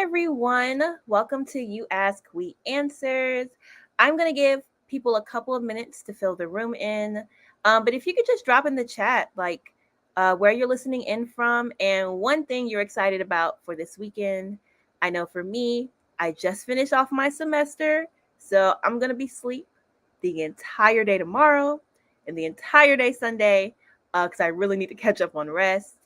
Hi, everyone. Welcome to You Ask, We Answers. I'm going to give people a couple of minutes to fill the room in. But if you could just drop in the chat, where you're listening in from and one thing you're excited about for this weekend. I know for me, I just finished off my semester, so I'm going to be asleep the entire day tomorrow and the entire day Sunday because I really need to catch up on rest.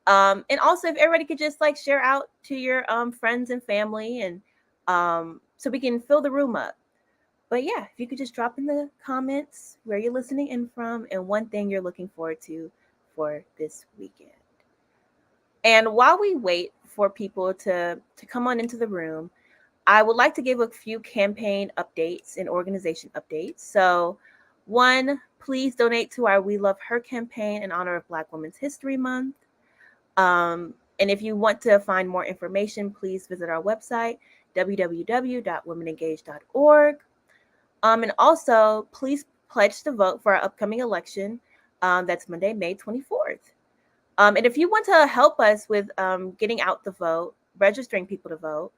And also, if everybody could just like share out to your friends and family, and so we can fill the room up. But yeah, if you could just drop in the comments where you're listening in from and one thing you're looking forward to for this weekend. And while we wait for people to come on into the room, I would like to give a few campaign updates and organization updates. So, one, please donate to our We Love Her campaign in honor of Black Women's History Month. And if you want to find more information, please visit our website, www.womenengage.org. And also, please pledge to vote for our upcoming election. That's Monday, May 24th. And if you want to help us with getting out the vote, registering people to vote,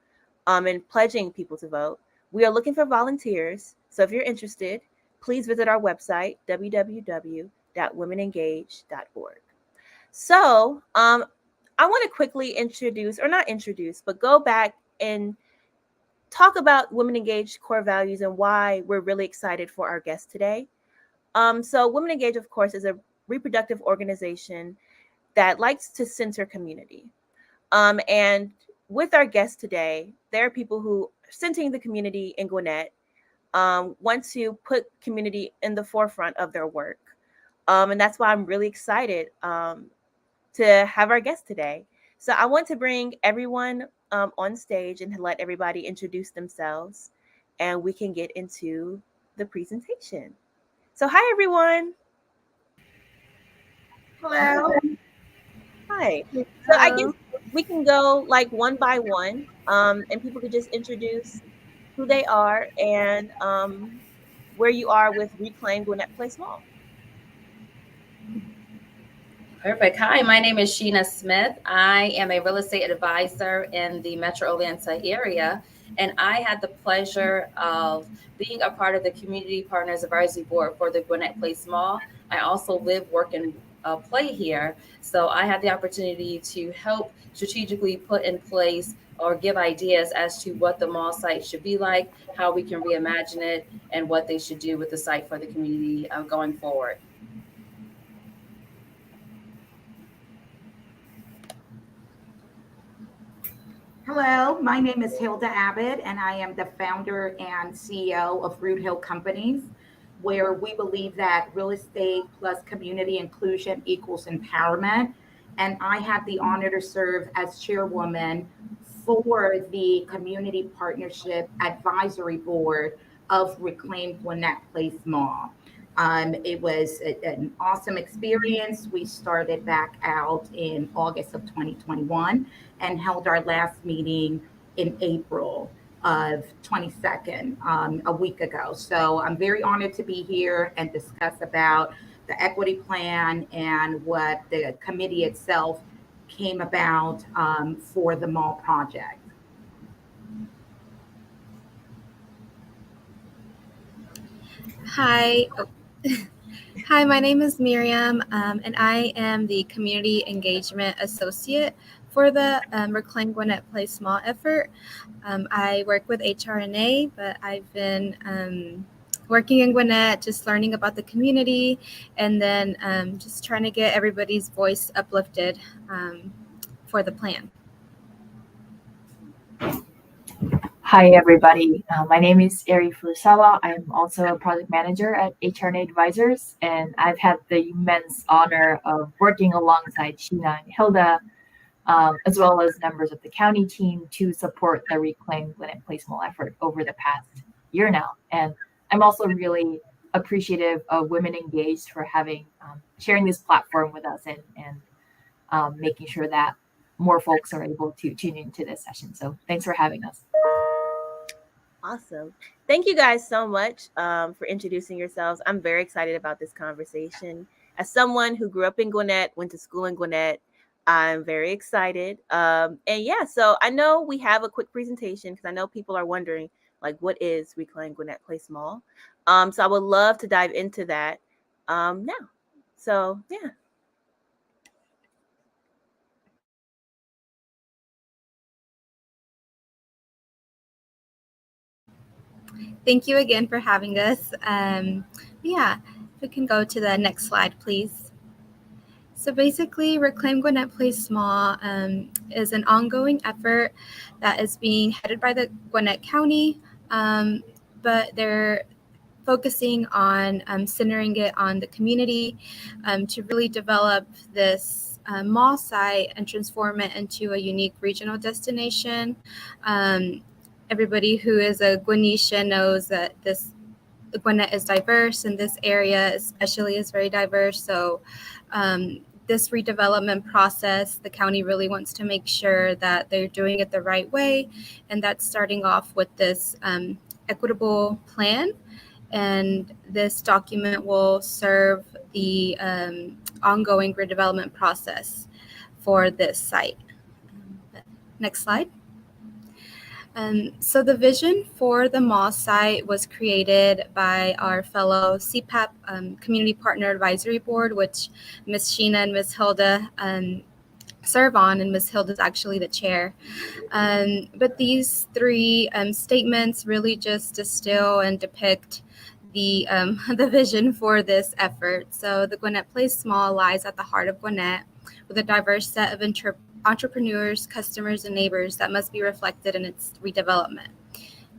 and pledging people to vote, we are looking for volunteers. So if you're interested, please visit our website, www.womenengage.org. So I want to quickly introduce, or not introduce, but go back and talk about Women Engaged core values and why we're really excited for our guest today. So Women Engaged, of course, is a reproductive organization that likes to center community. And with our guest today, there are people who are centering the community in Gwinnett, want to put community in the forefront of their work. And that's why I'm really excited to have our guest today. So I want to bring everyone on stage and let everybody introduce themselves, and we can get into the presentation. So hi, everyone. Hello. Hi. So I guess Hello. we can go like one by one, and people could just introduce who they are and where you are with Reclaim Gwinnett Place Mall. Perfect. Hi, my name is Sheena Smith. I am a real estate advisor in the Metro Atlanta area, and I had the pleasure of being a part of the Community Partners Advisory Board for the Gwinnett Place Mall. I also live, work, and play here, so I had the opportunity to help strategically put in place or give ideas as to what the mall site should be like, how we can reimagine it, and what they should do with the site for the community going forward. Hello, my name is Hilda Abbott, and I am the founder and CEO of Root Hill Companies, where we believe that real estate plus community inclusion equals empowerment. And I had the honor to serve as chairwoman for the Community Partnership Advisory Board of Reclaim Gwinnett Place Mall. It was an awesome experience. We started back out in August of 2021 and held our last meeting in April of 22nd, a week ago. So I'm very honored to be here and discuss about the equity plan and what the committee itself came about for the mall project. Hi. Hi, my name is Miriam, and I am the Community Engagement Associate for the Reclaim Gwinnett Place Mall effort. I work with HRNA, but I've been working in Gwinnett, just learning about the community, and then just trying to get everybody's voice uplifted for the plan. Hi, everybody. My name is Eri Furusawa. I'm also a project manager at HRNA Advisors, and I've had the immense honor of working alongside Sheena and Hilda, as well as members of the county team to support the Reclaim Gwinnett Place Mall effort over the past year now. And I'm also really appreciative of Women Engaged for having sharing this platform with us and making sure that more folks are able to tune into this session. So thanks for having us. Awesome. Thank you guys so much for introducing yourselves. I'm very excited about this conversation. As someone who grew up in Gwinnett, went to school in Gwinnett, I'm very excited. And yeah, so I know we have a quick presentation because I know people are wondering, like, what is Reclaim Gwinnett Place Mall? So I would love to dive into that now. So yeah. Thank you again for having us. Yeah, if we can go to the next slide, please. So basically, Reclaim Gwinnett Place Mall is an ongoing effort that is being headed by the Gwinnett County, but they're focusing on centering it on the community to really develop this mall site and transform it into a unique regional destination. Um, Everybody who is a Gwinnetian knows that this Gwinnett is diverse, and this area especially is very diverse. So this redevelopment process, the county really wants to make sure that they're doing it the right way, and that's starting off with this equitable plan. And this document will serve the ongoing redevelopment process for this site. Next slide. So the vision for the mall site was created by our fellow CPAP Community Partner Advisory Board, which Ms. Sheena and Ms. Hilda serve on, and Ms. Hilda is actually the chair. But these three statements really just distill and depict the the vision for this effort. So the Gwinnett Place Mall lies at the heart of Gwinnett, with a diverse set of entrepreneurs, customers, and neighbors that must be reflected in its redevelopment.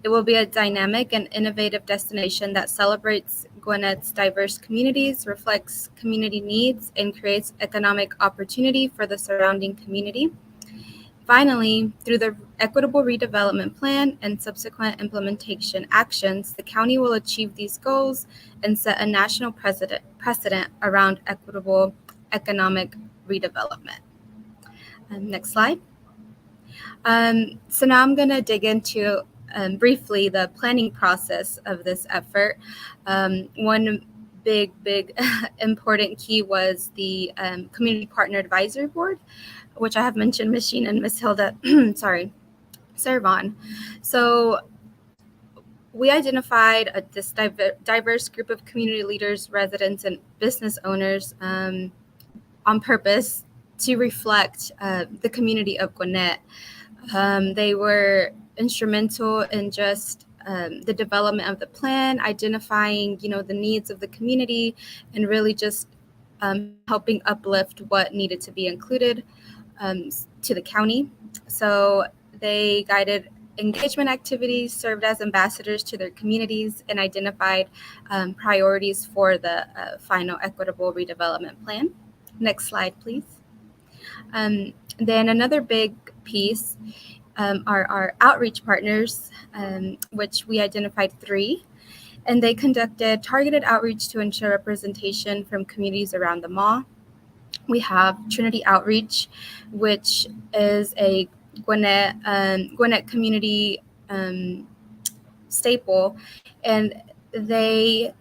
It will be a dynamic and innovative destination that celebrates Gwinnett's diverse communities, reflects community needs, and creates economic opportunity for the surrounding community. Finally, through the equitable redevelopment plan and subsequent implementation actions, the county will achieve these goals and set a national precedent around equitable economic redevelopment. Next slide. So now I'm going to dig into briefly the planning process of this effort. One big important key was the Community Partner Advisory Board, which I have mentioned Ms. Sheena and Ms. Hilda, serve on. So we identified this diverse group of community leaders, residents, and business owners on purpose to reflect the community of Gwinnett. They were instrumental in just the development of the plan, identifying, the needs of the community, and really just helping uplift what needed to be included to the county. So they guided engagement activities, served as ambassadors to their communities, and identified priorities for the final equitable redevelopment plan. Next slide, please. Then another big piece are our outreach partners, which we identified 3, and they conducted targeted outreach to ensure representation from communities around the mall. We have Trinity Outreach, which is a Gwinnett community staple, and they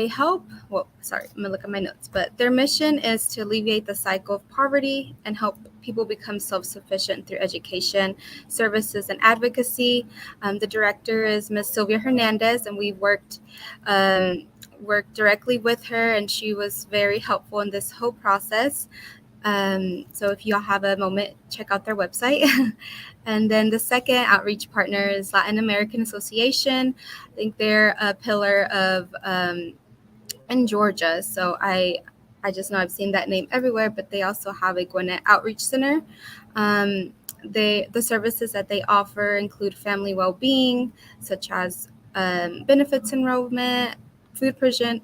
help. Well, sorry, I'm gonna look at my notes. But their mission is to alleviate the cycle of poverty and help people become self-sufficient through education, services, and advocacy. The director is Ms. Sylvia Hernandez, and we worked directly with her, and she was very helpful in this whole process. So if y'all have a moment, check out their website. And then the second outreach partner is Latin American Association. I think they're a pillar of in Georgia. So I just know I've seen that name everywhere, but they also have a Gwinnett Outreach Center. The services that they offer include family well-being, such as benefits enrollment, food provision,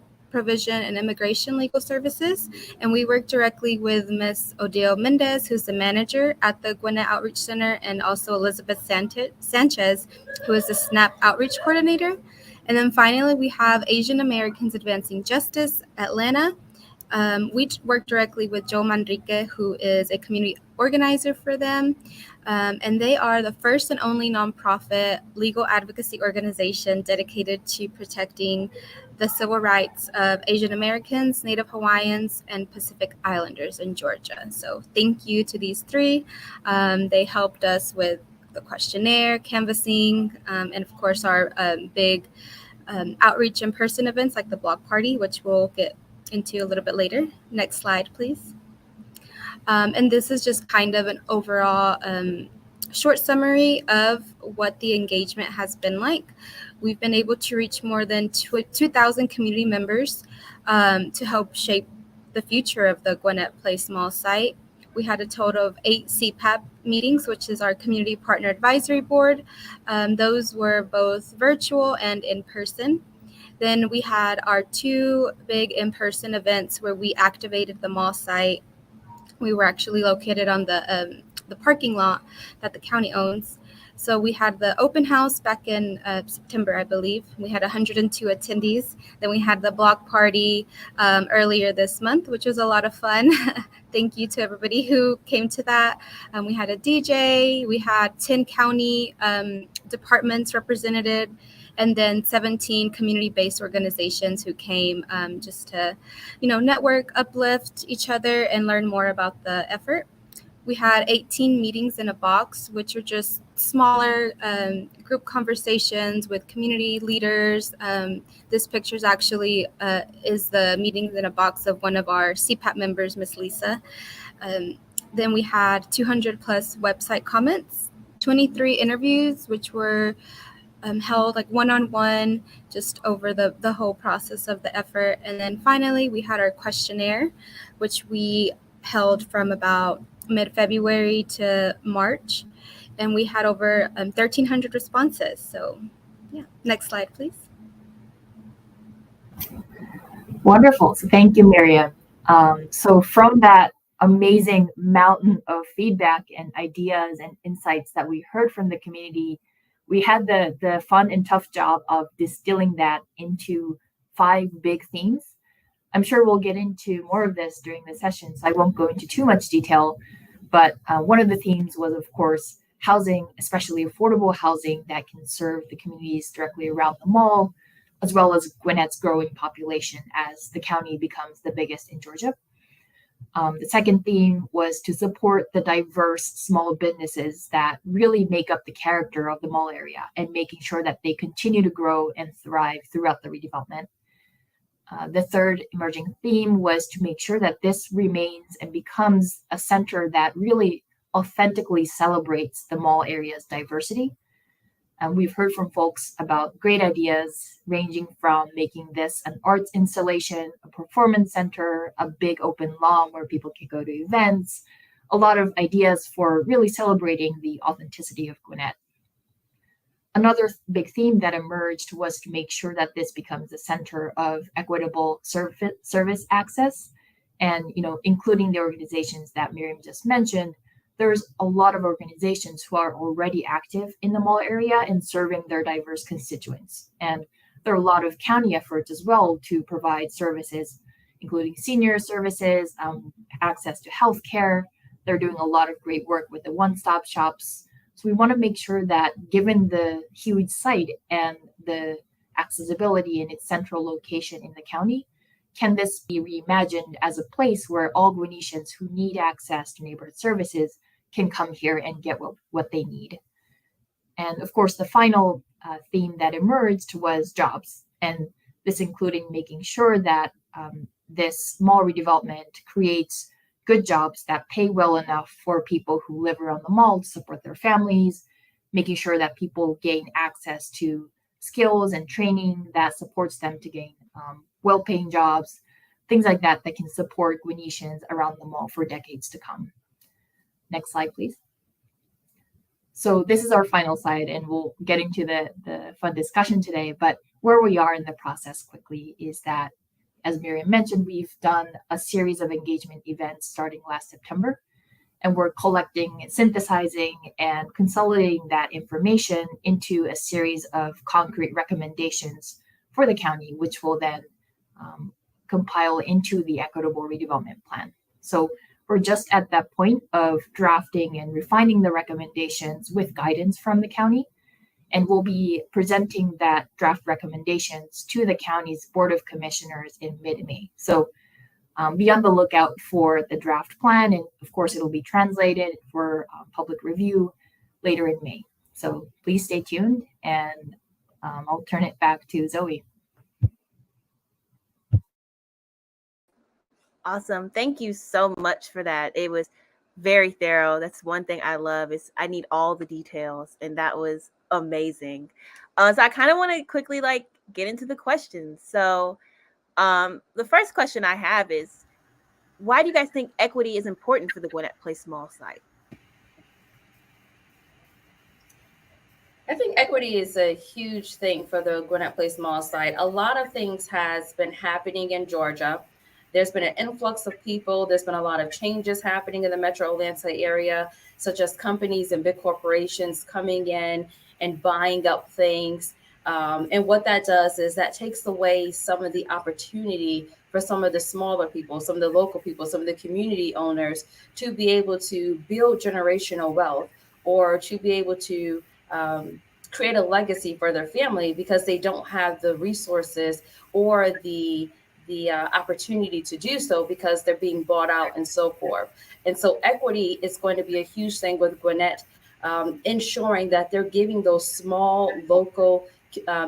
and immigration legal services. And we work directly with Ms. Odile Mendez, who's the manager at the Gwinnett Outreach Center, and also Elizabeth Sanchez, who is the SNAP Outreach Coordinator. And then finally, we have Asian Americans Advancing Justice, Atlanta. We work directly with Joe Manrique, who is a community organizer for them. And they are the first and only nonprofit legal advocacy organization dedicated to protecting the civil rights of Asian Americans, Native Hawaiians, and Pacific Islanders in Georgia. So thank you to these three. They helped us with the questionnaire, canvassing, and of course our big outreach in-person events like the block party, which we'll get into a little bit later. Next slide, please. And this is just kind of an overall short summary of what the engagement has been like. We've been able to reach more than 2,000 community members to help shape the future of the Gwinnett Place Mall site. We had a total of 8 CPAP meetings, which is our Community Partner Advisory Board. Those were both virtual and in person. Then we had our 2 big in-person events where we activated the mall site. We were actually located on the parking lot that the county owns. So we had the open house back in September, I believe. We had 102 attendees. Then we had the block party earlier this month, which was a lot of fun. Thank you to everybody who came to that. We had a DJ. We had 10 county departments represented, and then 17 community-based organizations who came just to, network, uplift each other, and learn more about the effort. We had 18 meetings in a box, which are just smaller group conversations with community leaders. This picture actually is the meetings in a box of one of our CPAP members, Miss Lisa. Then we had 200 plus website comments, 23 interviews, which were held like one-on-one just over the whole process of the effort. And then finally, we had our questionnaire, which we held from about mid-February to March. And we had over 1,300 responses. So yeah, next slide, please. Wonderful. So thank you, Miriam. So from that amazing mountain of feedback and ideas and insights that we heard from the community, we had the fun and tough job of distilling that into 5 big themes. I'm sure we'll get into more of this during the session, so I won't go into too much detail. But one of the themes was, of course, housing, especially affordable housing that can serve the communities directly around the mall, as well as Gwinnett's growing population as the county becomes the biggest in Georgia. The second theme was to support the diverse small businesses that really make up the character of the mall area and making sure that they continue to grow and thrive throughout the redevelopment. The third emerging theme was to make sure that this remains and becomes a center that really authentically celebrates the mall area's diversity. We've heard from folks about great ideas, ranging from making this an arts installation, a performance center, a big open lawn where people can go to events, a lot of ideas for really celebrating the authenticity of Gwinnett. Another big theme that emerged was to make sure that this becomes a center of equitable service access, and including the organizations that Miriam just mentioned. There's a lot of organizations who are already active in the mall area and serving their diverse constituents. And there are a lot of county efforts as well to provide services, including senior services, access to healthcare. They're doing a lot of great work with the one-stop shops. So we want to make sure that given the huge site and the accessibility in its central location in the county, can this be reimagined as a place where all Gwinnettians who need access to neighborhood services can come here and get what they need? And of course, the final theme that emerged was jobs, and this including making sure that this mall redevelopment creates good jobs that pay well enough for people who live around the mall to support their families, making sure that people gain access to skills and training that supports them to gain well-paying jobs, things like that that can support Gwinnettians around the mall for decades to come. Next slide, please. So this is our final slide, and we'll get into the fun discussion today. But where we are in the process quickly is that, as Miriam mentioned, we've done a series of engagement events starting last September, and we're collecting, synthesizing, and consolidating that information into a series of concrete recommendations for the county, which will then compile into the equitable redevelopment plan. So we're just at that point of drafting and refining the recommendations with guidance from the county. and we'll be presenting that draft recommendations to the county's Board of Commissioners in mid-May. So be on the lookout for the draft plan, and of course it'll be translated for public review later in May. So please stay tuned, and I'll turn it back to Zoe. Awesome. Thank you so much for that. It was very thorough. That's one thing I love is I need all the details, and that was amazing. So I kind of want to quickly get into the questions. So the first question I have is, why do you guys think equity is important for the Gwinnett Place Mall site? I think equity is a huge thing for the Gwinnett Place Mall site. A lot of things has been happening in Georgia. There's been an influx of people. There's been a lot of changes happening in the Metro Atlanta area, such as companies and big corporations coming in and buying up things. And what that does is that takes away some of the opportunity for some of the smaller people, some of the local people, some of the community owners to be able to build generational wealth or to be able to create a legacy for their family because they don't have the resources or the opportunity to do so because they're being bought out and so forth. And so equity is going to be a huge thing with Gwinnett, ensuring that they're giving those small local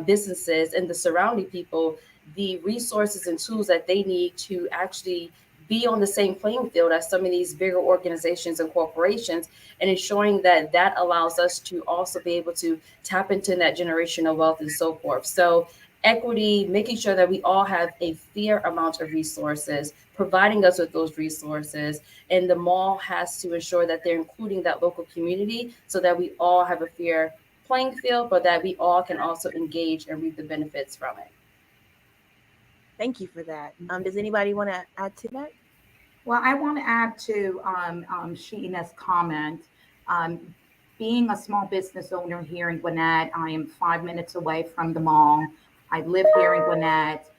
businesses and the surrounding people the resources and tools that they need to actually be on the same playing field as some of these bigger organizations and corporations, and ensuring that that allows us to also be able to tap into that generational wealth and so forth. So equity, making sure that we all have a fair amount of resources, providing us with those resources, and the mall has to ensure that they're including that local community so that we all have a fair playing field, but that we all can also engage and reap the benefits from it. Thank you for that. Does anybody want to add to that? Well, I want to add to Sheena's comment. Um, Being a small business owner here in Gwinnett, I am 5 minutes away from the mall. I live here in Gwinnett.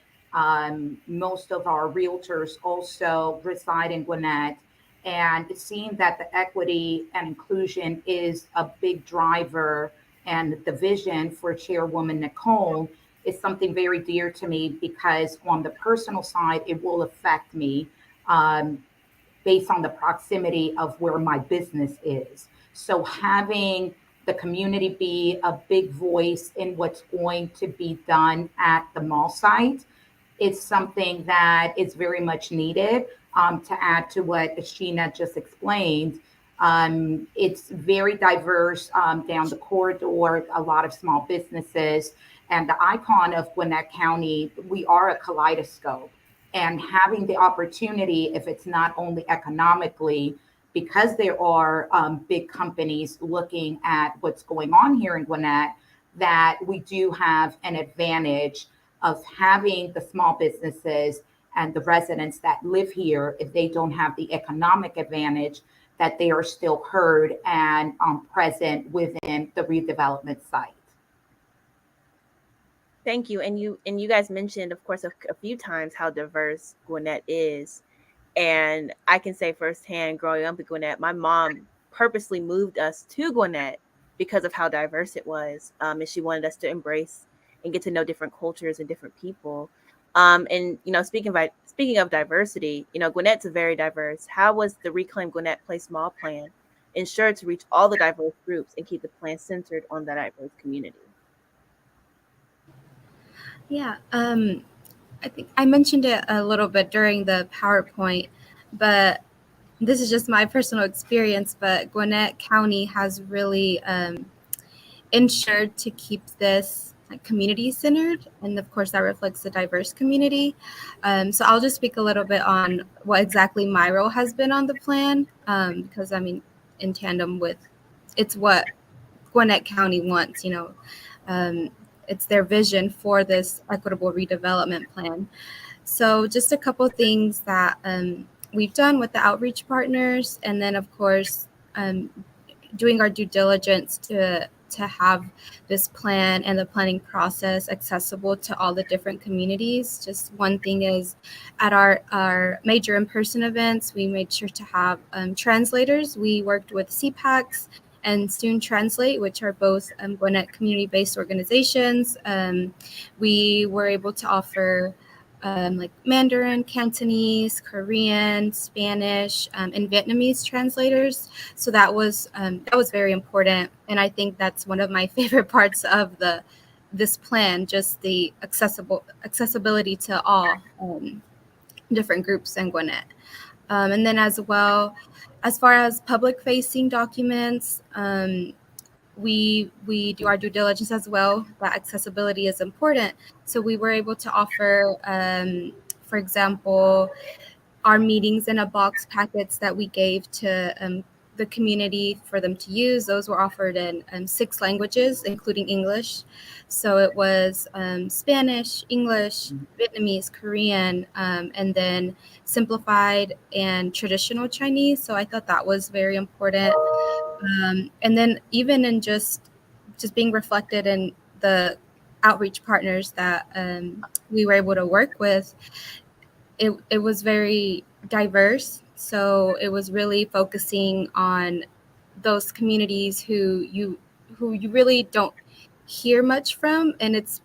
Most of our realtors also reside in Gwinnett. And seeing that the equity and inclusion is a big driver and the vision for Chairwoman Nicole is something very dear to me because on the personal side, it will affect me um, based on the proximity of where my business is. So having the community be a big voice in what's going to be done at the mall site is something that is very much needed. To add to what Sheena just explained, it's very diverse down the corridor, a lot of small businesses. And the icon of Gwinnett County, we are a kaleidoscope. And having the opportunity, if it's not only economically, because there are big companies looking at what's going on here in Gwinnett, that we do have an advantage of having the small businesses and the residents that live here, if they don't have the economic advantage, that they are still heard and present within the redevelopment site. Thank you. And you guys mentioned, of course, a few times how diverse Gwinnett is. And I can say firsthand, growing up in Gwinnett, my mom purposely moved us to Gwinnett because of how diverse it was. And she wanted us to embrace and get to know different cultures and different people. And speaking of diversity, Gwinnett's very diverse. How was the Reclaim Gwinnett Place Mall plan ensured to reach all the diverse groups and keep the plan centered on that diverse community? Yeah, I think I mentioned it a little bit during the PowerPoint, but this is just my personal experience. But Gwinnett County has really ensured to keep this community centered, and of course that reflects the diverse community. So I'll just speak a little bit on what exactly my role has been on the plan, because I mean, in tandem with it's what Gwinnett County wants, it's their vision for this equitable redevelopment plan. So just a couple of things that we've done with the outreach partners, and then of course doing our due diligence to have this plan and the planning process accessible to all the different communities. Just one thing is, at our major in-person events, we made sure to have translators. We worked with CPACs and Student Translate, which are both Gwinnett community-based organizations. We were able to offer like Mandarin, Cantonese, Korean, Spanish, and Vietnamese translators. So that was very important, and I think that's one of my favorite parts of this plan, just the accessibility to all different groups in Gwinnett. And then as well, as far as public-facing documents, we do our due diligence as well. That accessibility is important. So we were able to offer, for example, our meetings in a box packets that we gave to the community for them to use. Those were offered in 6 languages, including English. So it was Spanish, English, Vietnamese, Korean, and then simplified and traditional Chinese. So I thought that was very important. And then even in just being reflected in the outreach partners that we were able to work with, it was very diverse. So it was really focusing on those communities who you really don't hear much from, and it's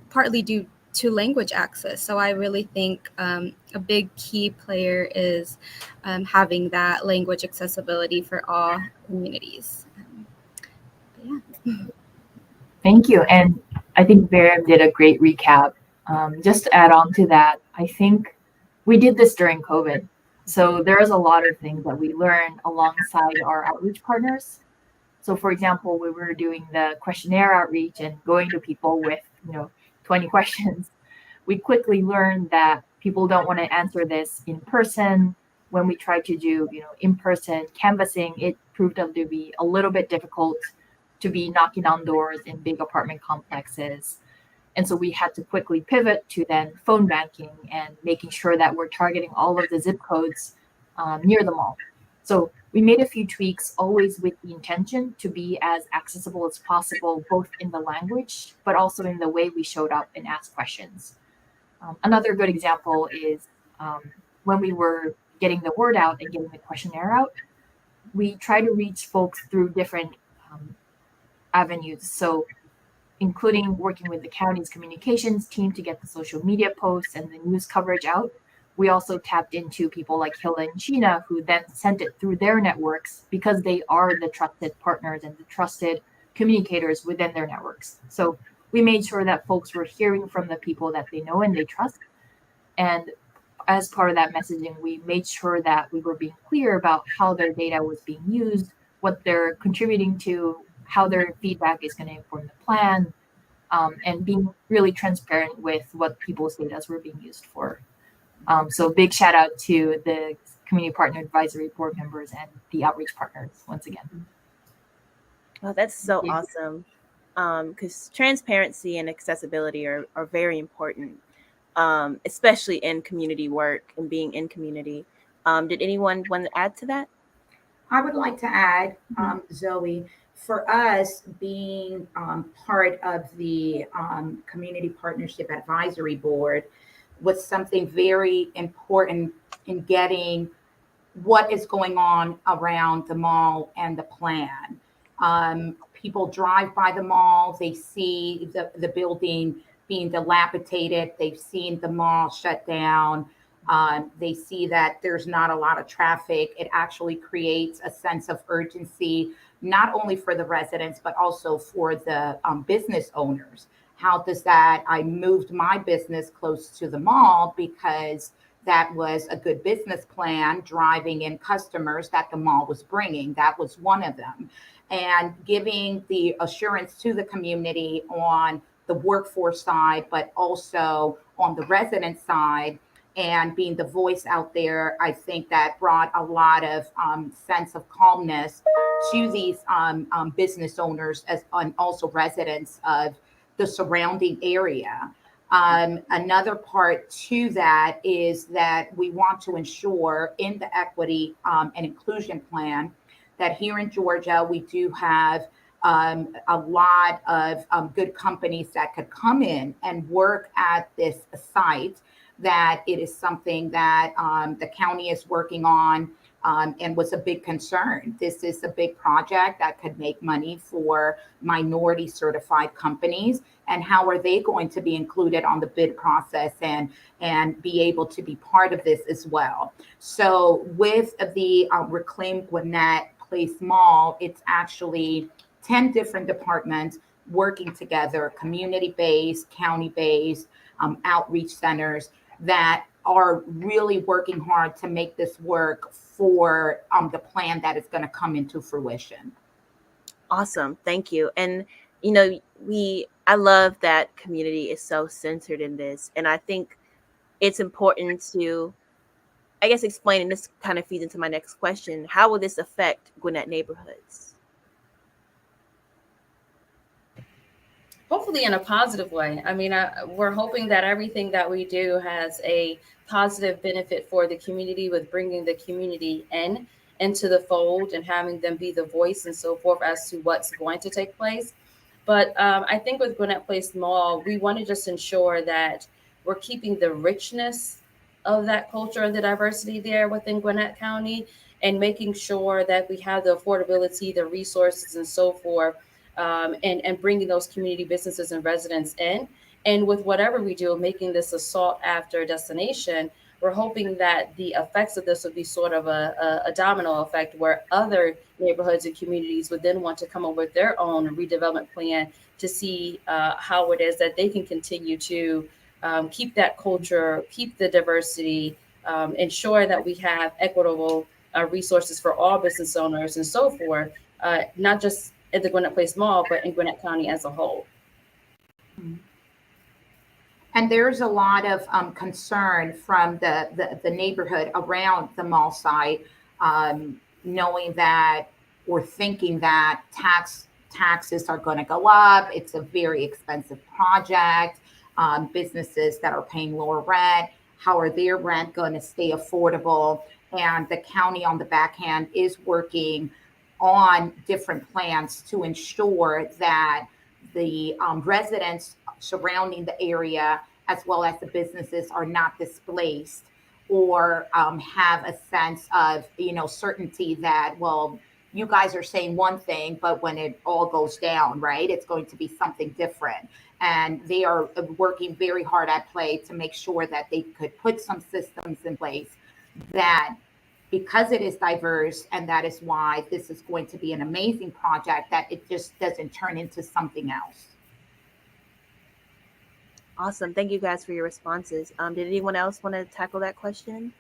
partly due to language access. So I really think a big key player is having that language accessibility for all communities. Yeah. Thank you. And I think Miriam did a great recap. Just to add on to that, I think we did this during COVID. So there's a lot of things that we learned alongside our outreach partners. So for example, we were doing the questionnaire outreach and going to people with, 20 questions. We quickly learned that people don't want to answer this in person. When we tried to do, in-person canvassing, it proved up to be a little bit difficult to be knocking on doors in big apartment complexes. And so we had to quickly pivot to then phone banking and making sure that we're targeting all of the zip codes near the mall. So we made a few tweaks, always with the intention to be as accessible as possible, both in the language, but also in the way we showed up and asked questions. Another good example is when we were getting the word out and getting the questionnaire out, we try to reach folks through different avenues. So including working with the county's communications team to get the social media posts and the news coverage out. We also tapped into people like Hilda and Sheena, who then sent it through their networks because they are the trusted partners and the trusted communicators within their networks. So we made sure that folks were hearing from the people that they know and they trust. And as part of that messaging, we made sure that we were being clear about how their data was being used, what they're contributing to, how their feedback is going to inform the plan, and being really transparent with what people's data were being used for. So big shout out to the Community Partner Advisory Board members and the outreach partners once again. Oh, that's so awesome. Because transparency and accessibility are very important, especially in community work and being in community. Did anyone want to add to that? I would like to add, Zoe, for us being part of the Community Partnership Advisory Board was something very important in getting what is going on around the mall and the plan. People drive by the mall, they see the building being dilapidated, they've seen the mall shut down. They see that there's not a lot of traffic. It actually creates a sense of urgency, not only for the residents, but also for the business owners. How does that? I moved my business close to the mall because that was a good business plan, driving in customers that the mall was bringing. That was one of them. And giving the assurance to the community on the workforce side, but also on the resident side, and being the voice out there, I think that brought a lot of sense of calmness to these business owners and also residents of the surrounding area. Another part to that is that we want to ensure in the equity and inclusion plan that here in Georgia, we do have a lot of good companies that could come in and work at this site, that it is something that the county is working on and was a big concern. This is a big project that could make money for minority certified companies. And how are they going to be included on the bid process and be able to be part of this as well? So with the Reclaim Gwinnett Place Mall, it's actually 10 different departments working together, community-based, county-based, outreach centers that are really working hard to make this work for the plan that is going to come into fruition. Awesome. Thank you. And you know, I love that community is so centered in this. And I think it's important to, I guess, explain, and this kind of feeds into my next question. How will this affect Gwinnett neighborhoods? Hopefully in a positive way. I mean, we're hoping that everything that we do has a positive benefit for the community, with bringing the community into the fold and having them be the voice and so forth as to what's going to take place. But I think with Gwinnett Place Mall, we want to just ensure that we're keeping the richness of that culture and the diversity there within Gwinnett County, and making sure that we have the affordability, the resources, and so forth, and bringing those community businesses and residents in. And with whatever we do, making this a sought after destination, we're hoping that the effects of this would be sort of a domino effect, where other neighborhoods and communities would then want to come up with their own redevelopment plan to see how it is that they can continue to keep that culture, keep the diversity, ensure that we have equitable resources for all business owners and so forth, not just at the Gwinnett Place Mall, but in Gwinnett County as a whole. And there's a lot of concern from the neighborhood around the mall site, knowing that, or thinking that taxes are going to go up. It's a very expensive project. Businesses that are paying lower rent, how are their rent going to stay affordable? And the county on the backhand is working on different plans to ensure that the residents surrounding the area, as well as the businesses, are not displaced, or have a sense of, certainty that, well, you guys are saying one thing, but when it all goes down, right, it's going to be something different. And they are working very hard at play to make sure that they could put some systems in place that, because it is diverse, and that is why this is going to be an amazing project, that it just doesn't turn into something else. Awesome. Thank you guys for your responses. Did anyone else want to tackle that question?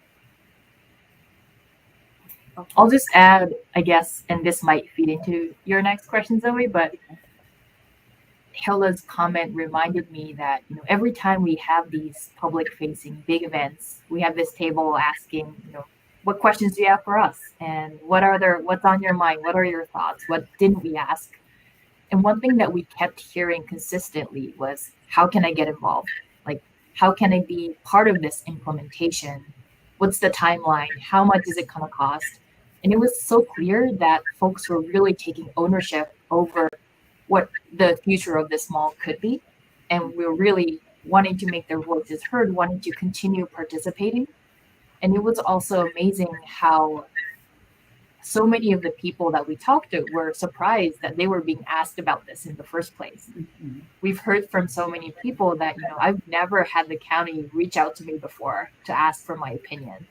Okay. I'll just add, I guess, and this might feed into your next question, Zoe, but Hilda's comment reminded me that every time we have these public-facing big events, we have this table asking, what questions do you have for us, and what's on your mind, what are your thoughts, what didn't we ask? And one thing that we kept hearing consistently was, how can I get involved? Like, how can I be part of this implementation? What's the timeline? How much is it going to cost? And it was so clear that folks were really taking ownership over what the future of this mall could be. And we were really wanting to make their voices heard, wanting to continue participating. And it was also amazing how so many of the people that we talked to were surprised that they were being asked about this in the first place. Mm-hmm. We've heard from so many people that, I've never had the county reach out to me before to ask for my opinion.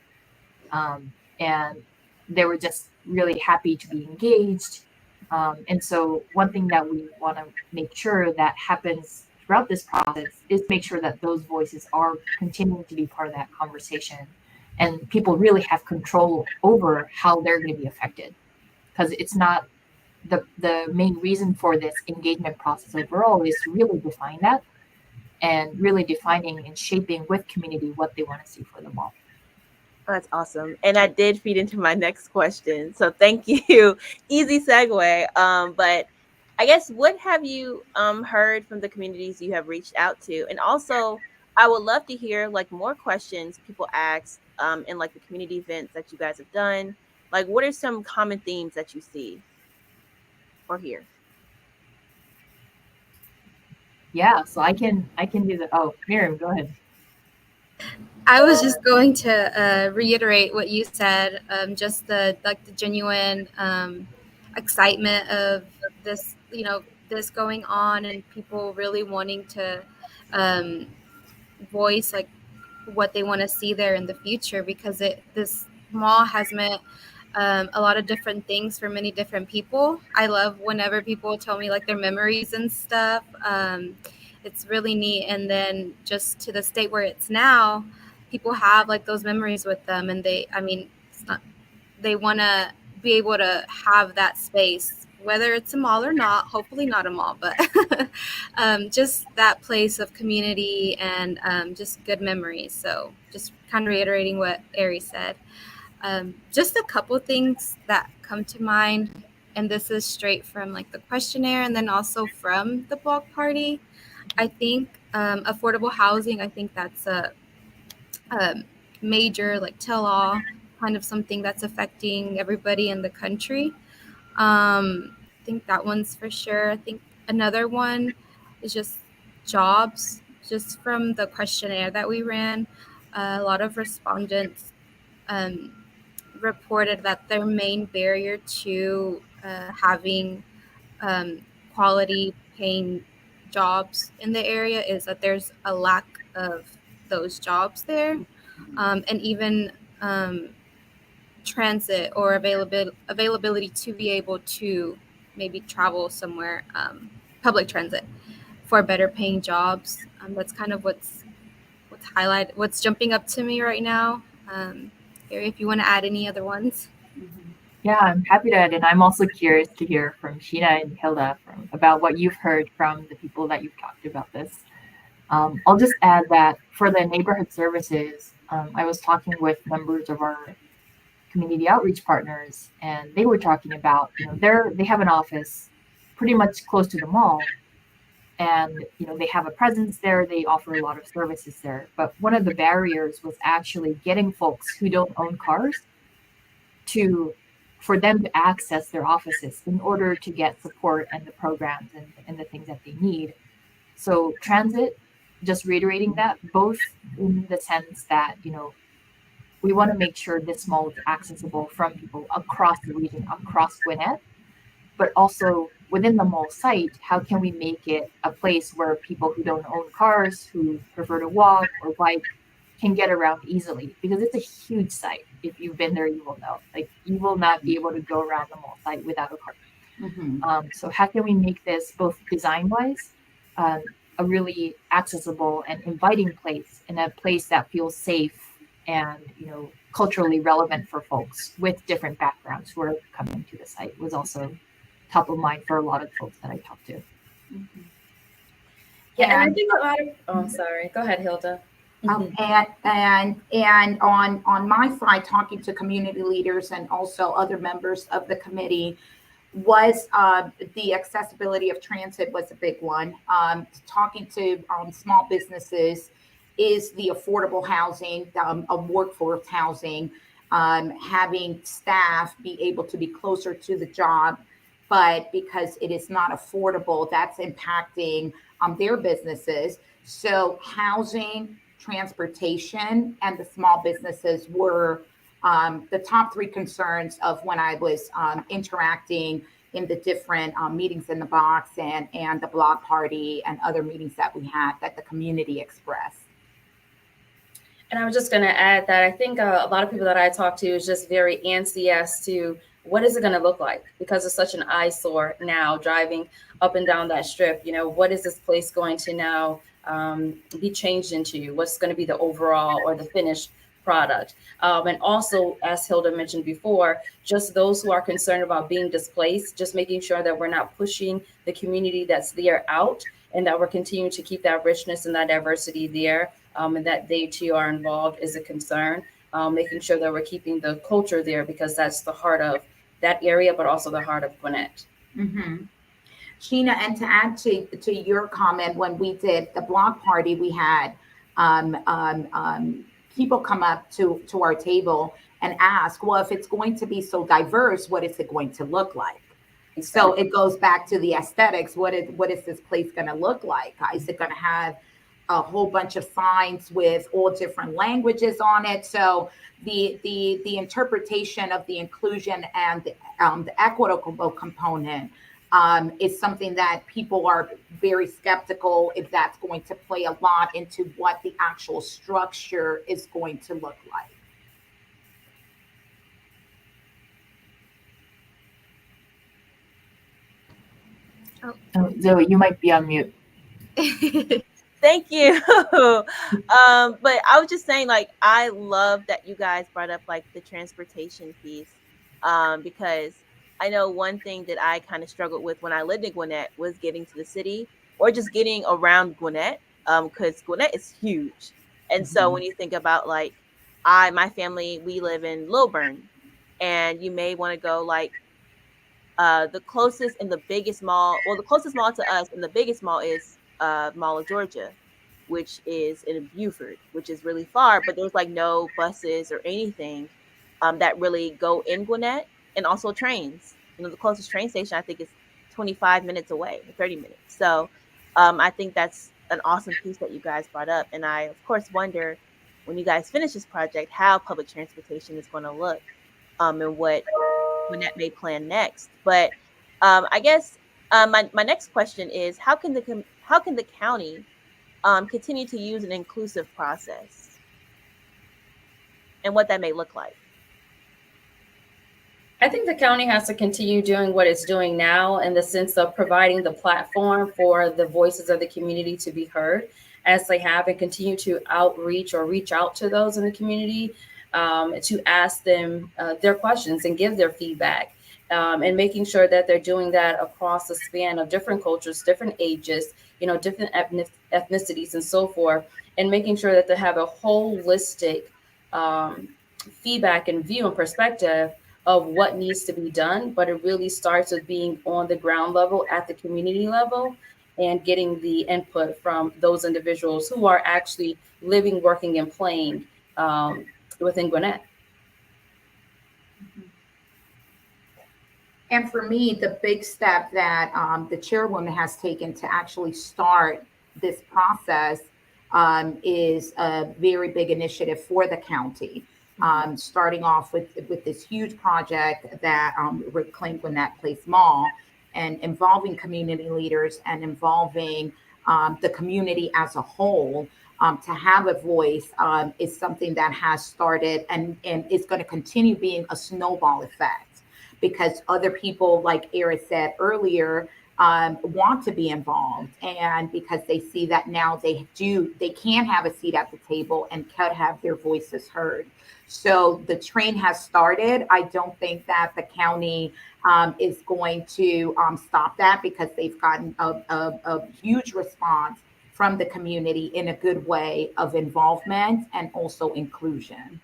And they were just really happy to be engaged. And so one thing that we want to make sure that happens throughout this process is make sure that those voices are continuing to be part of that conversation, and people really have control over how they're going to be affected, because it's not the main reason for this engagement process overall is to really define that, and really defining and shaping with community what they want to see for the mall. That's awesome. And that did feed into my next question. So thank you. Easy segue. But I guess, what have you heard from the communities you have reached out to? And also, I would love to hear more questions people asked in the community events that you guys have done. What are some common themes that you see or hear? Yeah, so I can do that. Oh, Miriam, go ahead. I was just going to reiterate what you said. Just the genuine excitement of this, this going on, and people really wanting to um, voice like what they want to see there in the future, because this mall has meant a lot of different things for many different people. I love whenever people tell me like their memories and stuff. It's really neat. And then just to the state where it's now, people have like those memories with them, and it's not, they want to be able to have that space, whether it's a mall or not. Hopefully not a mall, but just that place of community and just good memories. So just kind of reiterating what Ari said. Just a couple things that come to mind, and this is straight from like the questionnaire and then also from the block party. I think affordable housing, I think that's a major like tell-all, kind of something that's affecting everybody in the country. I think that one's for sure. I think another one is just jobs. Just from the questionnaire that we ran, a lot of respondents um, reported that their main barrier to having um, quality paying jobs in the area is that there's a lack of those jobs there, and even transit or availability to be able to maybe travel somewhere, public transit for better paying jobs. That's kind of what's jumping up to me right now. Gary, if you want to add any other ones. Yeah, I'm happy to add, and I'm also curious to hear from Sheena and Hilda about what you've heard from the people that you've talked about this. I'll just add that for the neighborhood services, I was talking with members of our community outreach partners, and they were talking about, they have an office pretty much close to the mall, and they have a presence there. They offer a lot of services there, but one of the barriers was actually getting folks who don't own cars for them to access their offices in order to get support and the programs and the things that they need. So transit, just reiterating that, both in the sense that, we want to make sure this mall is accessible from people across the region, across Gwinnett, but also within the mall site, how can we make it a place where people who don't own cars, who prefer to walk or bike, can get around easily? Because it's a huge site. If you've been there, you will know. Like, you will not be able to go around the mall site without a car. So how can we make this both design-wise, a really accessible and inviting place, and a place that feels safe and culturally relevant for folks with different backgrounds who are coming to the site, was also top of mind for a lot of folks that I talked to. Yeah, and I think a lot of. Oh, sorry. Go ahead, Hilda. And on my side, talking to community leaders and also other members of the committee, was the accessibility of transit was a big one. Talking to small businesses, is the affordable housing, of workforce housing, having staff be able to be closer to the job, but because it is not affordable, that's impacting their businesses. So housing, transportation, and the small businesses were the top three concerns of when I was interacting in the different meetings in the box and the block party and other meetings that we had that the community expressed. And I was just going to add that I think a lot of people that I talk to is just very antsy as to what is it going to look like, because it's such an eyesore now driving up and down that strip. What is this place going to now be changed into? What's going to be the overall or the finished product? And also, as Hilda mentioned before, just those who are concerned about being displaced, just making sure that we're not pushing the community that's there out, and that we're continuing to keep that richness and that diversity there, and that they too are involved is a concern. Making sure that we're keeping the culture there, because that's the heart of that area, but also the heart of Gwinnett. Sheena, and to add to your comment, when we did the block party, we had people come up to our table and ask, well, if it's going to be so diverse, what is it going to look like? Exactly. So it goes back to the aesthetics. What is this place going to look like? Is it going to have a whole bunch of signs with all different languages on it. So the interpretation of the inclusion and the equitable component is something that people are very skeptical if that's going to play a lot into what the actual structure is going to look like. Zoe, you might be on mute. Thank you. But I was just saying, like, I love that you guys brought up like the transportation piece, because I know one thing that I kind of struggled with when I lived in Gwinnett was getting to the city or just getting around Gwinnett, because Gwinnett is huge, and so when you think about like my family, we live in Lilburn, and you may want to go like the closest and the biggest mall, well, the closest mall to us and the biggest mall is Mall of Georgia, which is in Beaufort, which is really far, but there's like no buses or anything that really go in Gwinnett, and also trains. The closest train station I think is 25 minutes away, 30 minutes. So I think that's an awesome piece that you guys brought up. And I, of course, wonder when you guys finish this project, how public transportation is going to look, and what Gwinnett may plan next. But I guess my next question is how can the county continue to use an inclusive process, and what that may look like? I think the county has to continue doing what it's doing now in the sense of providing the platform for the voices of the community to be heard as they have, and continue to outreach or reach out to those in the community to ask them their questions and give their feedback. And making sure that they're doing that across the span of different cultures, different ages, different ethnicities and so forth, and making sure that they have a holistic feedback and view and perspective of what needs to be done. But it really starts with being on the ground level at the community level and getting the input from those individuals who are actually living, working, and playing within Gwinnett. And for me, the big step that the chairwoman has taken to actually start this process is a very big initiative for the county. Starting off with this huge project that Reclaim Gwinnett Place Mall, and involving community leaders and involving the community as a whole to have a voice is something that has started and is going to continue being a snowball effect, because other people, like Era said earlier, want to be involved, and because they see that now they can have a seat at the table and can have their voices heard. So the train has started. I don't think that the county is going to stop that, because they've gotten a huge response from the community in a good way of involvement and also inclusion.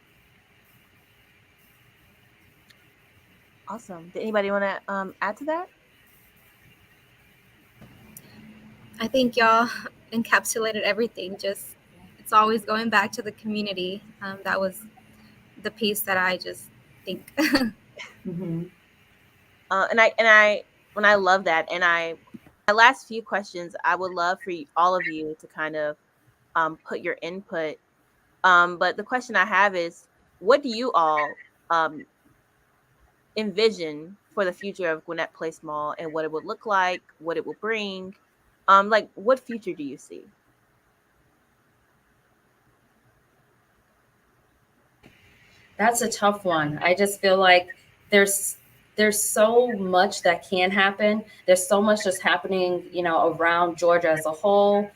Awesome. Did anybody want to add to that? I think y'all encapsulated everything. Just it's always going back to the community. That was the piece that I just think. Mm-hmm. And I love that. And my last few questions, I would love for all of you to kind of put your input. But the question I have is, what do you all envision for the future of Gwinnett Place Mall, and what it would look like, what it will bring? Like, what future do you see? That's a tough one. I just feel like there's so much that can happen. There's so much that's happening, around Georgia as a whole,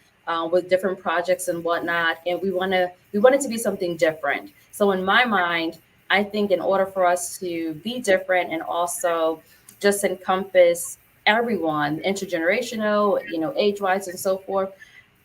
with different projects and whatnot. And we want it to be something different. So in my mind, I think in order for us to be different and also just encompass everyone, intergenerational, age-wise and so forth,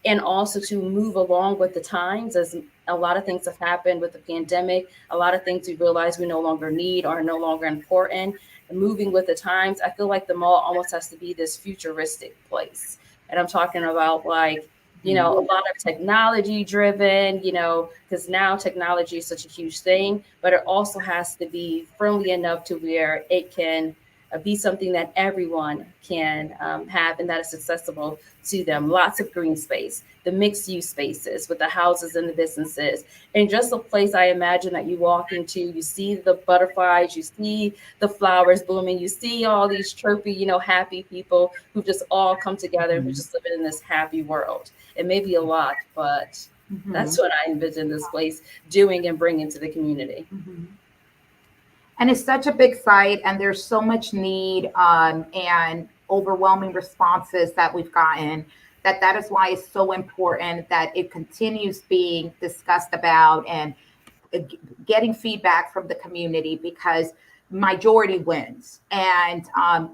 and also to move along with the times, as a lot of things have happened with the pandemic. A lot of things we realize we no longer need or are no longer important. And moving with the times, I feel like the mall almost has to be this futuristic place. And I'm talking about like, a lot of technology driven, because now technology is such a huge thing, but it also has to be friendly enough to where it can be something that everyone can have and that is accessible to them. Lots of green space, the mixed use spaces with the houses and the businesses, and just a place I imagine that you walk into, you see the butterflies, you see the flowers blooming, you see all these chirpy, happy people who just all come together, who just live in this happy world. It may be a lot, but that's what I envision this place doing and bringing to the community. And it's such a big site, and there's so much need and overwhelming responses that we've gotten, that is why it's so important that it continues being discussed about and getting feedback from the community, because majority wins. And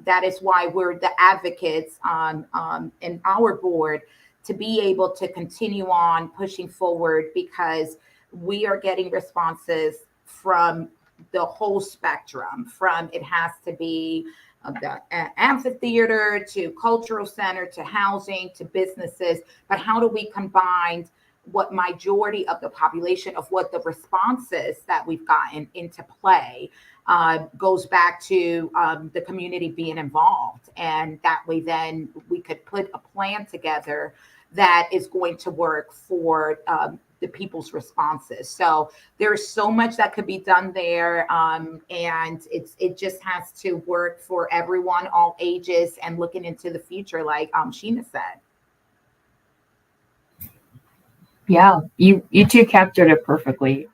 that is why we're the advocates in our board to be able to continue on pushing forward, because we are getting responses from the whole spectrum, from it has to be the amphitheater to cultural center to housing to businesses. But how do we combine what majority of the population of what the responses that we've gotten into play goes back to the community being involved. And that way, then we could put a plan together that is going to work for the people's responses. So there's so much that could be done there. And it just has to work for everyone, all ages, and looking into the future, like Sheena said. Yeah, you two captured it perfectly.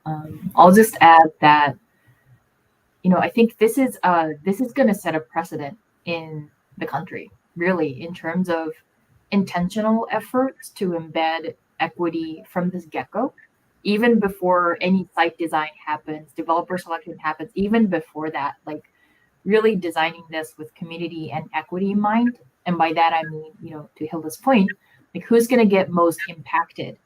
I'll just add that, I think this is going to set a precedent in the country, really, in terms of intentional efforts to embed equity from this get-go, even before any site design happens, developer selection happens, even before that, like really designing this with community and equity in mind. And by that, I mean, to Hilda's point, like who's going to get most impacted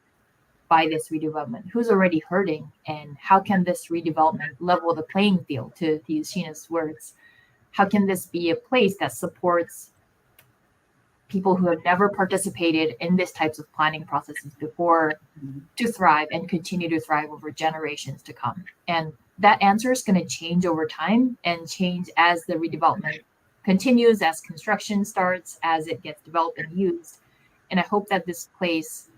by this redevelopment, who's already hurting, and how can this redevelopment level the playing field, to use Sheena's words? How can this be a place that supports people who have never participated in this types of planning processes before to thrive and continue to thrive over generations to come? And that answer is going to change over time and change as the redevelopment continues, as construction starts, as it gets developed and used. And I hope that this place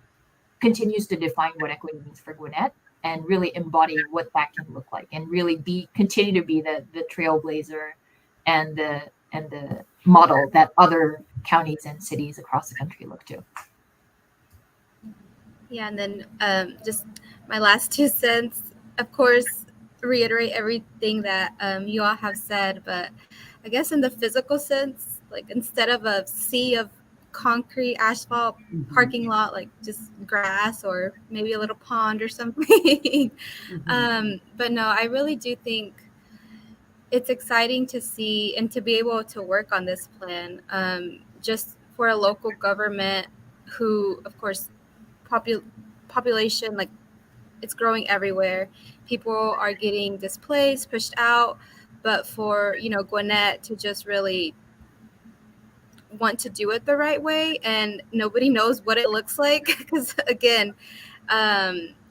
continues to define what equity means for Gwinnett and really embody what that can look like, and really continue to be the trailblazer and the model that other counties and cities across the country look to. Yeah, and then just my last 2 cents, of course, reiterate everything that you all have said, but I guess in the physical sense, like instead of a sea of concrete asphalt parking lot, like just grass or maybe a little pond or something. But no, I really do think it's exciting to see and to be able to work on this plan, just for a local government who, of course, population, like it's growing everywhere. People are getting displaced, pushed out, but for, Gwinnett to just really want to do it the right way, and nobody knows what it looks like, because again,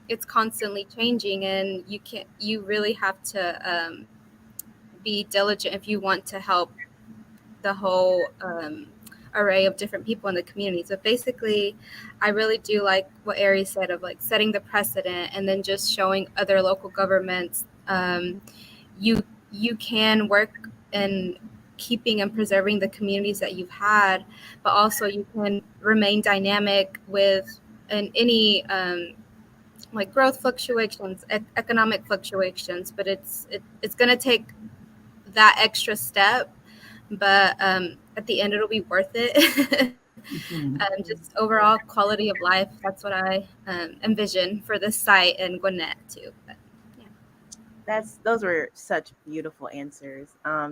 it's constantly changing, and you really have to be diligent if you want to help the whole array of different people in the community. So basically, I really do like what Ari said of like setting the precedent, and then just showing other local governments you can work in keeping and preserving the communities that you've had, but also you can remain dynamic with any like growth fluctuations, economic fluctuations. But it's going to take that extra step, but at the end it'll be worth it. Just overall quality of life, that's what I envision for this site in Gwinnett too. But those were such beautiful answers.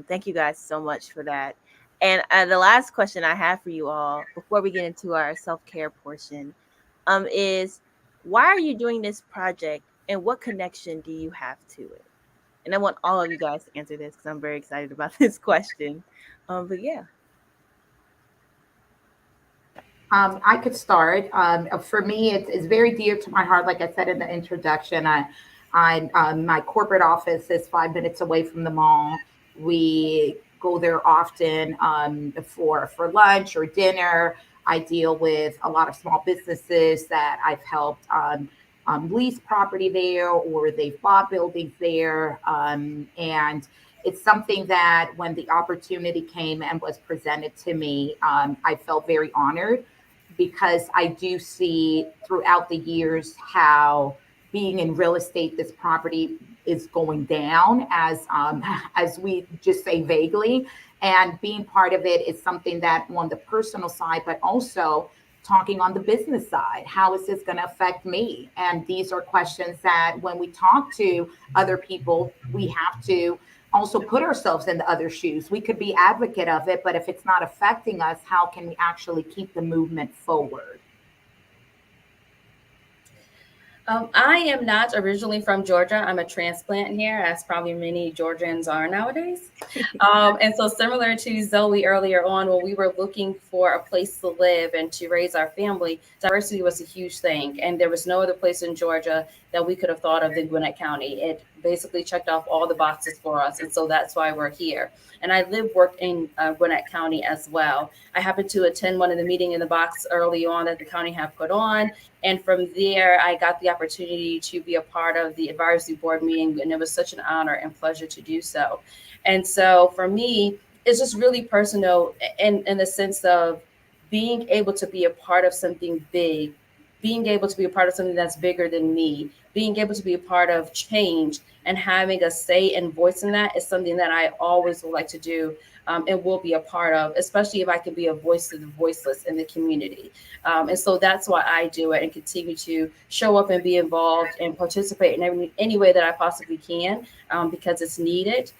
Thank you guys so much for that. And the last question I have for you all before we get into our self-care portion is, why are you doing this project, and what connection do you have to it? And I want all of you guys to answer this, because I'm very excited about this question. But yeah. I could start. For me, it's very dear to my heart. Like I said in the introduction, my corporate office is 5 minutes away from the mall. We go there often for lunch or dinner. I deal with a lot of small businesses that I've helped lease property there, or they've bought buildings there. And it's something that when the opportunity came and was presented to me, I felt very honored, because I do see throughout the years how being in real estate, this property is going down, as we just say vaguely, and being part of it is something that, on the personal side, but also talking on the business side, how is this going to affect me? And these are questions that when we talk to other people, we have to also put ourselves in the other shoes. We could be advocate of it, but if it's not affecting us, how can we actually keep the movement forward? I am not originally from Georgia. I'm a transplant here, as probably many Georgians are nowadays. And so, similar to Zoe earlier on, when we were looking for a place to live and to raise our family, diversity was a huge thing. And there was no other place in Georgia that we could have thought of than Gwinnett County. It basically checked off all the boxes for us. And so that's why we're here. And I work in Gwinnett County as well. I happened to attend one of the meeting in the box early on that the county had put on. And from there, I got the opportunity to be a part of the advisory board meeting. And it was such an honor and pleasure to do so. And so for me, it's just really personal in the sense of being able to be a part of something big, being able to be a part of something that's bigger than me, being able to be a part of change and having a say and voice in that is something that I always would like to do, and will be a part of, especially if I can be a voice to the voiceless in the community. And so that's why I do it and continue to show up and be involved and participate in any way that I possibly can, because it's needed.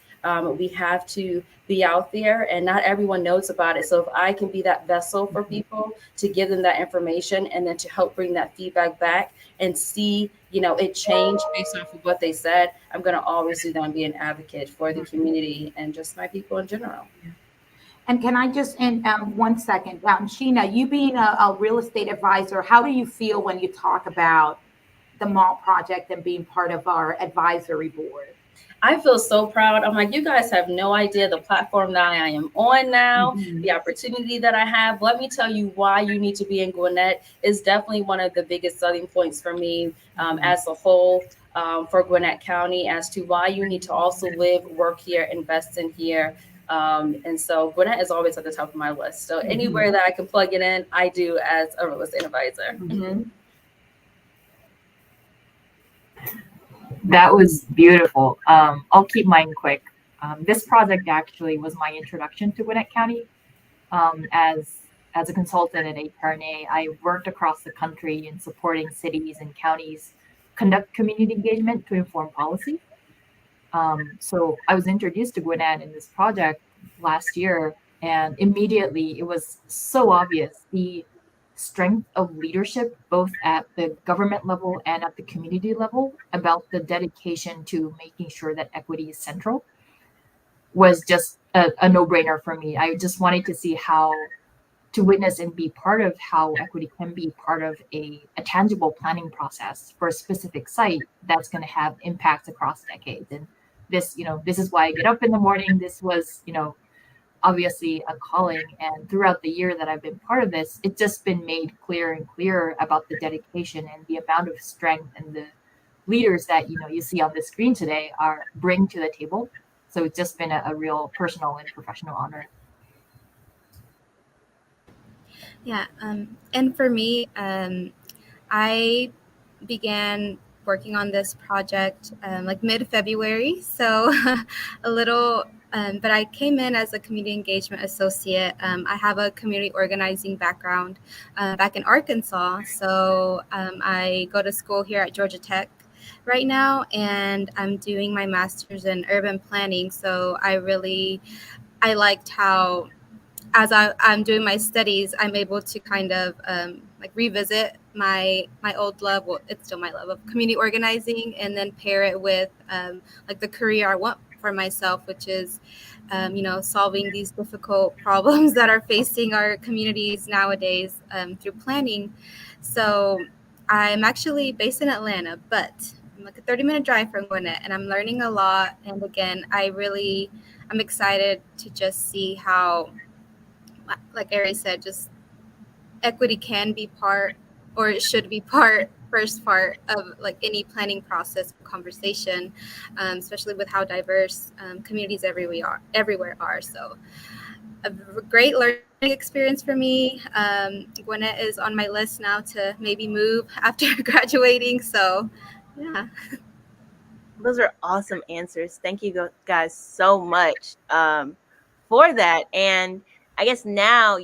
We have to be out there, and not everyone knows about it. So if I can be that vessel for people to give them that information and then to help bring that feedback back and see, it change based off of what they said, I'm going to always do that and be an advocate for the community and just my people in general. And can I just, in 1 second, Sheena, you being a real estate advisor, how do you feel when you talk about the mall project and being part of our advisory board? I feel so proud. I'm like, you guys have no idea the platform that I am on now, the opportunity that I have. Let me tell you why you need to be in Gwinnett is definitely one of the biggest selling points for me, as a whole, for Gwinnett County, as to why you need to also live, work here, invest in here. And so Gwinnett is always at the top of my list. So anywhere that I can plug it in, I do as a real estate advisor. That was beautiful. I'll keep mine quick. This project actually was my introduction to Gwinnett County. As a consultant at HRNA, I worked across the country in supporting cities and counties conduct community engagement to inform policy. So I was introduced to Gwinnett in this project last year, and immediately it was so obvious the strength of leadership, both at the government level and at the community level, about the dedication to making sure that equity is central, was just a no-brainer for me. I just wanted to see how to witness and be part of how equity can be part of a tangible planning process for a specific site that's going to have impacts across decades. And this is why I get up in the morning. This was, obviously a calling. And throughout the year that I've been part of this, it's just been made clearer and clearer about the dedication and the amount of strength and the leaders that, you see on the screen today bring to the table. So it's just been a real personal and professional honor. Yeah. And for me, I began working on this project like mid-February. So a little, but I came in as a community engagement associate. I have a community organizing background back in Arkansas. So I go to school here at Georgia Tech right now, and I'm doing my master's in urban planning. So I liked how, as I'm doing my studies, I'm able to kind of like revisit my old love. Well, it's still my love of community organizing, and then pair it with like the career I want for myself, which is solving these difficult problems that are facing our communities nowadays through planning. So I'm actually based in Atlanta, but like a 30-minute drive from Gwinnett, and I'm learning a lot. And again, I'm excited to just see how, like Ari said, just equity can be part, or it should be first part of like any planning process conversation, especially with how diverse communities everywhere are. So a great learning experience for me. Gwinnett is on my list now to maybe move after graduating. So yeah. Those are awesome answers. Thank you guys so much for that. And I guess now,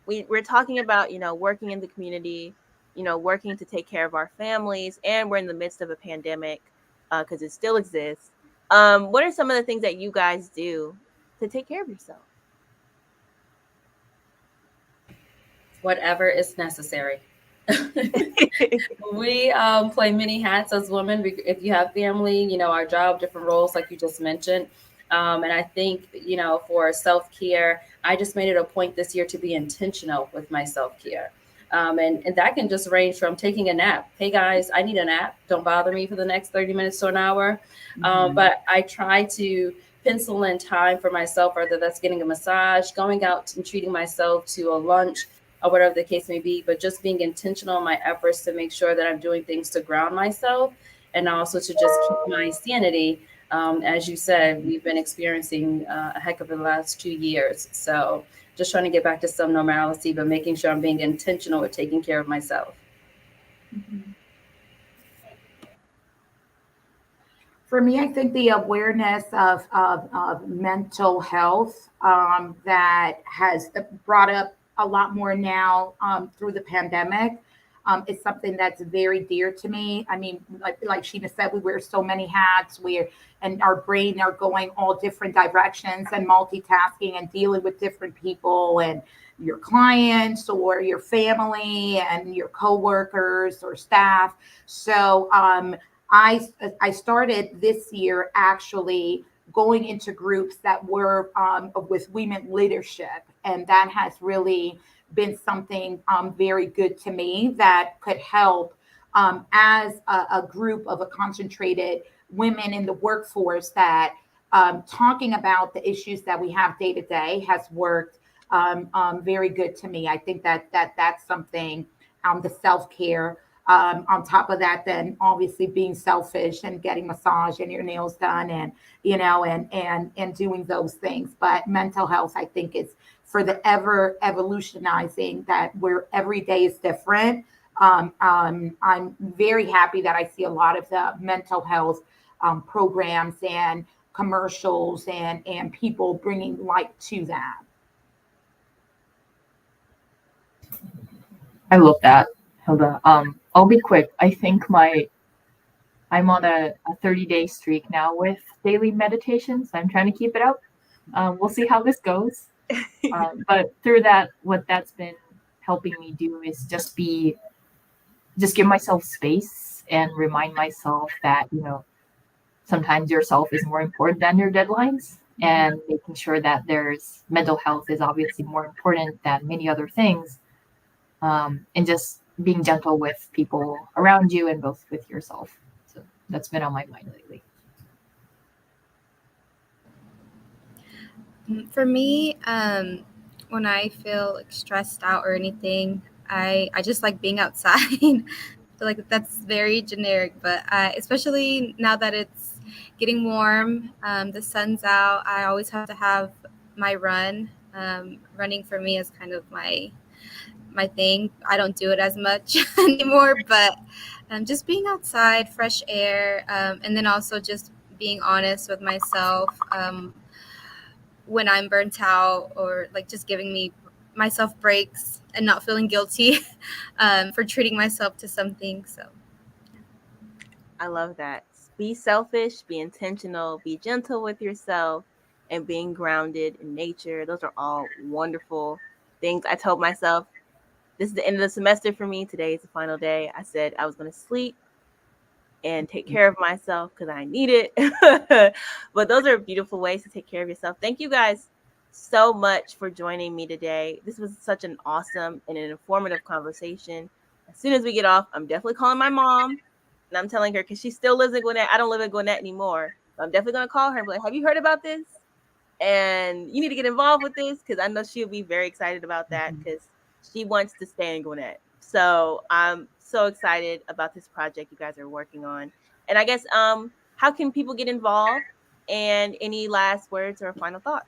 we're talking about, working in the community, working to take care of our families, and we're in the midst of a pandemic because it still exists. What are some of the things that you guys do to take care of yourself? Whatever is necessary. We play many hats as women. If you have family, our job, different roles, like you just mentioned. And I think, for self care, I just made it a point this year to be intentional with my self care. And that can just range from taking a nap. Hey guys, I need a nap. Don't bother me for the next 30 minutes to an hour. But I try to pencil in time for myself, whether that's getting a massage, going out and treating myself to a lunch, or whatever the case may be, but just being intentional in my efforts to make sure that I'm doing things to ground myself and also to just keep my sanity. As you said, we've been experiencing a heck of the last 2 years. So just trying to get back to some normalcy, but making sure I'm being intentional with taking care of myself. For me, I think the awareness of mental health that has brought up a lot more now through the pandemic is something that's very dear to me. I mean, like Sheena said, we wear so many hats. And our brain are going all different directions and multitasking and dealing with different people and your clients or your family and your coworkers or staff. So I started this year actually going into groups that were with women leadership, and that has really been something very good to me that could help as a group of a concentrated women in the workforce that talking about the issues that we have day to day has worked very good to me. I think that's something the self care. On top of that, then obviously being selfish and getting massage and your nails done, and and doing those things. But mental health, I think, is for the ever evolutionizing that where every day is different. I'm very happy that I see a lot of the mental health programs and commercials and people bringing light to that. I love that, Hilda. I'll be quick. I think I'm on a 30-day streak now with daily meditations. I'm trying to keep it up. We'll see how this goes. But through that, what that's been helping me do is just give myself space and remind myself that, sometimes yourself is more important than your deadlines, and making sure that there's mental health is obviously more important than many other things. And just being gentle with people around you and both with yourself. So that's been on my mind lately. For me, when I feel like stressed out or anything, I just like being outside. So like that's very generic, but especially now that it's getting warm, the sun's out. I always have to have my run. Running for me is kind of my thing. I don't do it as much anymore, but just being outside, fresh air, and then also just being honest with myself when I'm burnt out, or like just giving myself breaks and not feeling guilty for treating myself to something. So I love that. Be selfish, be intentional, be gentle with yourself, and being grounded in nature. Those are all wonderful things. I told myself this is the end of the semester for me. Today is the final day. I said I was going to sleep and take care of myself because I need it. But those are beautiful ways to take care of yourself. Thank you guys so much for joining me today. This was such an awesome and an informative conversation. As soon as we get off, I'm definitely calling my mom And I'm telling her, because she still lives in Gwinnett. I don't live in Gwinnett anymore. So I'm definitely going to call her and be like, have you heard about this? And you need to get involved with this, because I know she'll be very excited about that, because she wants to stay in Gwinnett. So I'm so excited about this project you guys are working on. And I guess, how can people get involved? And any last words or final thoughts?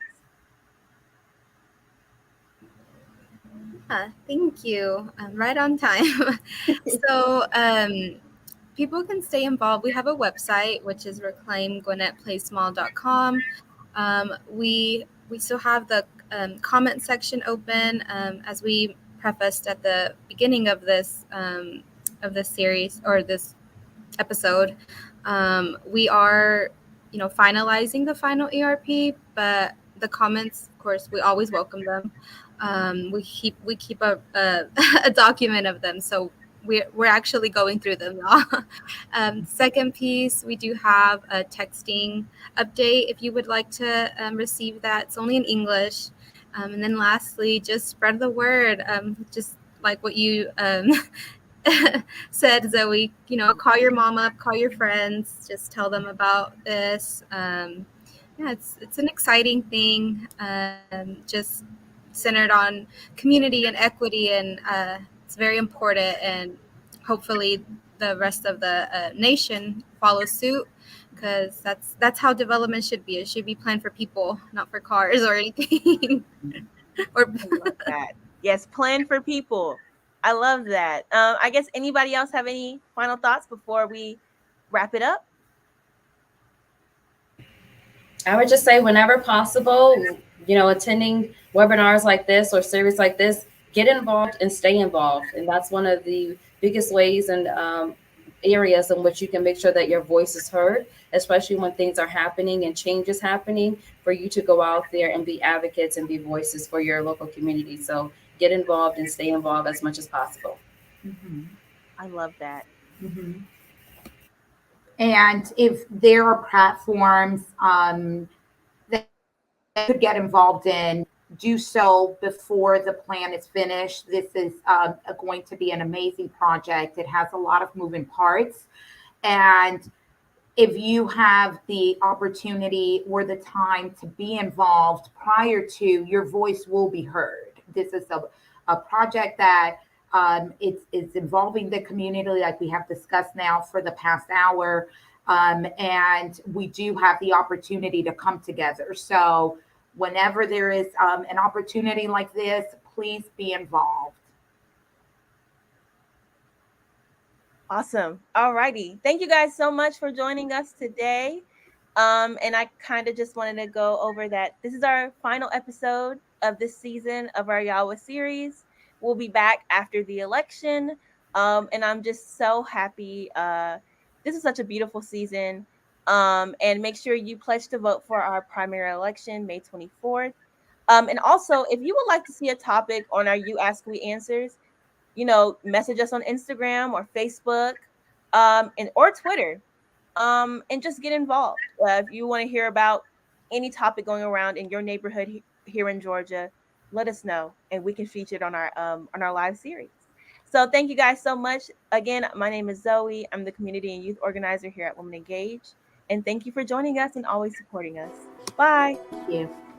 Thank you. Right on time. So, people can stay involved. We have a website, which is reclaimgwinnettplacemall.com. We still have the comment section open, as we prefaced at the beginning of this series or this episode. We are, finalizing the final ERP, but the comments, of course, we always welcome them. We keep a a document of them, so we're actually going through them now. Second piece, we do have a texting update if you would like to receive that. It's only in English. And then lastly, just spread the word. Just like what you said, Zoe, call your mom up, call your friends, just tell them about this. Yeah, it's an exciting thing, just centered on community and equity, and it's very important. And hopefully, the rest of the nation follows suit, because that's how development should be. It should be planned for people, not for cars or anything. Or I love that. Yes, plan for people. I love that. I guess anybody else have any final thoughts before we wrap it up? I would just say, whenever possible, attending webinars like this or series like this, get involved and stay involved. And that's one of the biggest ways and areas in which you can make sure that your voice is heard, especially when things are happening and change is happening, for you to go out there and be advocates and be voices for your local community. So get involved and stay involved as much as possible. I love that. And if there are platforms that could get involved in, do so before the plan is finished. This is going to be an amazing project. It has a lot of moving parts. And if you have the opportunity or the time to be involved prior to, your voice will be heard. This is a project that it's involving the community, like we have discussed now for the past hour. And we do have the opportunity to come together. So whenever there is an opportunity like this, please be involved. Awesome. All righty. Thank you guys so much for joining us today. And I kind of just wanted to go over that this is our final episode of this season of our YAWA series. We'll be back after the election. And I'm just so happy. This is such a beautiful season. And make sure you pledge to vote for our primary election, May 24th. And also, if you would like to see a topic on our You Ask We Answers, message us on Instagram or Facebook, or Twitter, and just get involved. If you want to hear about any topic going around in your neighborhood here in Georgia, let us know, and we can feature it on our live series. So thank you guys so much. Again, my name is Zoe. I'm the community and youth organizer here at Women Engage, and thank you for joining us and always supporting us. Bye. Thank you.